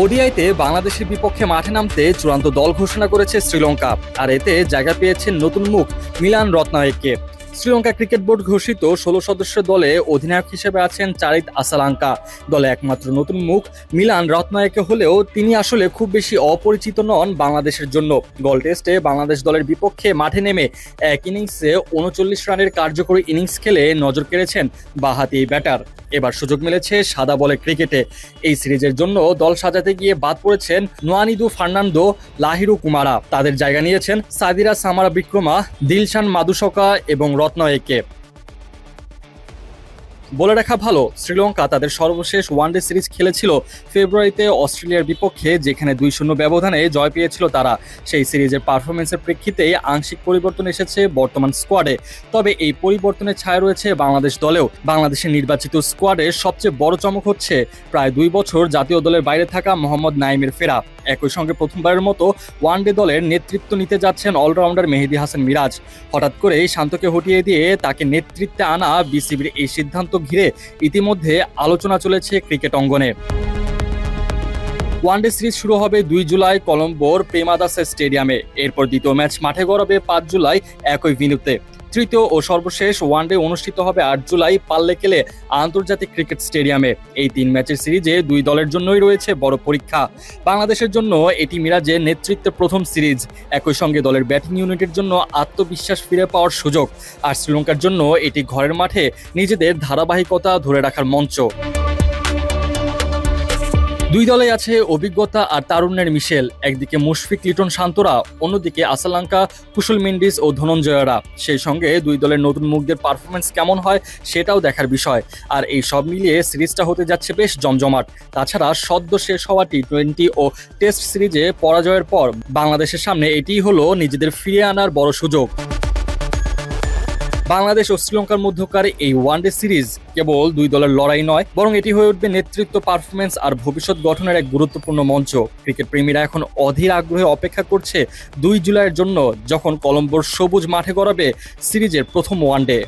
ওডিআইতে বাংলাদেশের বিপক্ষে মাঠে নামতে চূড়ান্ত দল ঘোষণা করেছে শ্রীলঙ্কা। আর এতে জায়গা পেয়েছেন নতুন মুখ Milan Rathnayake. Sri Lanka cricket board ঘোষিত ১৬ সদস্যের দলে অধিনায়ক হিসেবে আছেন চারিত আসালাঙ্কা। দলে একমাত্র নতুন মুখ মিলান রত্নায়েকে হলেও তিনি আসলে খুব বেশি অপরিচিত নন বাংলাদেশের জন্য। গল টেস্টে বাংলাদেশ দলের বিপক্ষে মাঠে নেমে এক ইনিংসে ৩৯ রানের কার্যকরী ইনিংস খেলে নজর কেড়েছেন বাঁহাতি এই ব্যাটার। এবার সুযোগ মিলেছে সাদা বলে ক্রিকেটে। এই সিরিজের জন্য দল সাজাতে গিয়ে বাদ পড়েছেন নোয়ানিদু ফার্নান্দো, লাহিরু কুমারা। তাদের জায়গা নিয়েছেন সাদিরা সামারা বিক্রমা, দিলশান মাদুসকা এবং রত্নায়েকে। বলে রাখা ভালো, শ্রীলঙ্কা তাদের সর্বশেষ ওয়ানডে সিরিজ খেলেছিল ফেব্রুয়ারিতে অস্ট্রেলিয়ার বিপক্ষে, যেখানে ২-০ ব্যবধানে জয় পেয়েছিল তারা। সেই সিরিজের পারফরমেন্সের প্রেক্ষিতেই আংশিক পরিবর্তন এসেছে বর্তমান স্কোয়াডে। তবে এই পরিবর্তনের ছায়া রয়েছে বাংলাদেশ দলেও। বাংলাদেশের নির্বাচিত স্কোয়াডের সবচেয়ে বড় চমক হচ্ছে প্রায় ২ বছর জাতীয় দলের বাইরে থাকা মোহাম্মদ নাইমের ফেরা। একই সঙ্গে প্রথমবারের মতো ওয়ানডে দলের নেতৃত্ব নিতে যাচ্ছেন অলরাউন্ডার মেহেদী হাসান মিরাজ। হঠাৎ করেই শান্তকে হটিয়ে দিয়ে তাকে নেতৃত্বে আনা বিসিবির এই সিদ্ধান্ত ঘিরে ইতিমধ্যে আলোচনা চলেছে ক্রিকেট অঙ্গনে। ওয়ানডে সিরিজ শুরু হবে ২ জুলাই কলম্বোর প্রেমাদাসা স্টেডিয়ামে। এরপর দ্বিতীয় ম্যাচ মাঠে গড়াবে ৫ জুলাই একই ভেন্যুতে। তৃতীয় ও সর্বশেষ ওয়ানডে অনুষ্ঠিত হবে ৮ জুলাই পাল্লেকেলে আন্তর্জাতিক ক্রিকেট স্টেডিয়ামে। এই ৩ ম্যাচের সিরিজে ২ দলের জন্যই রয়েছে বড় পরীক্ষা। বাংলাদেশের জন্য এটি মিরাজের নেতৃত্বে প্রথম সিরিজ। একই সঙ্গে দলের ব্যাটিং ইউনিটের জন্য আত্মবিশ্বাস ফিরে পাওয়ার সুযোগ। আর শ্রীলঙ্কার জন্য এটি ঘরের মাঠে নিজেদের ধারাবাহিকতা ধরে রাখার মঞ্চ। দুই দলে আছে অভিজ্ঞতা আর তারুণ্যের মিশেল। একদিকে মুশফিক, লিটন, শান্তরা, অন্যদিকে আসালাঙ্কা, কুশল মেন্ডিস ও ধনঞ্জয়রা। সেই সঙ্গে দুই দলের নতুন মুখদের পারফরমেন্স কেমন হয় সেটাও দেখার বিষয়। আর এই সব মিলিয়ে সিরিজটা হতে যাচ্ছে বেশ জমজমাট। তাছাড়া সদ্য শেষ হওয়া টি-20 ও টেস্ট সিরিজে পরাজয়ের পর বাংলাদেশের সামনে এটিই হলো নিজেদের ফিরিয়ে আনার বড় সুযোগ। বাংলাদেশ ও শ্রীলঙ্কার মধ্যকার এই ওয়ানডে সিরিজ কেবল দুই দলের লড়াই নয়, বরং এটি হয়ে উঠবে নেতৃত্ব, পারফরমেন্স আর ভবিষ্যৎ গঠনের এক গুরুত্বপূর্ণ মঞ্চ। ক্রিকেট প্রেমীরা এখন অধীর আগ্রহে অপেক্ষা করছে ২ জুলাইয়ের জন্য, যখন কলম্বোর সবুজ মাঠে গড়াবে সিরিজের প্রথম ওয়ানডে।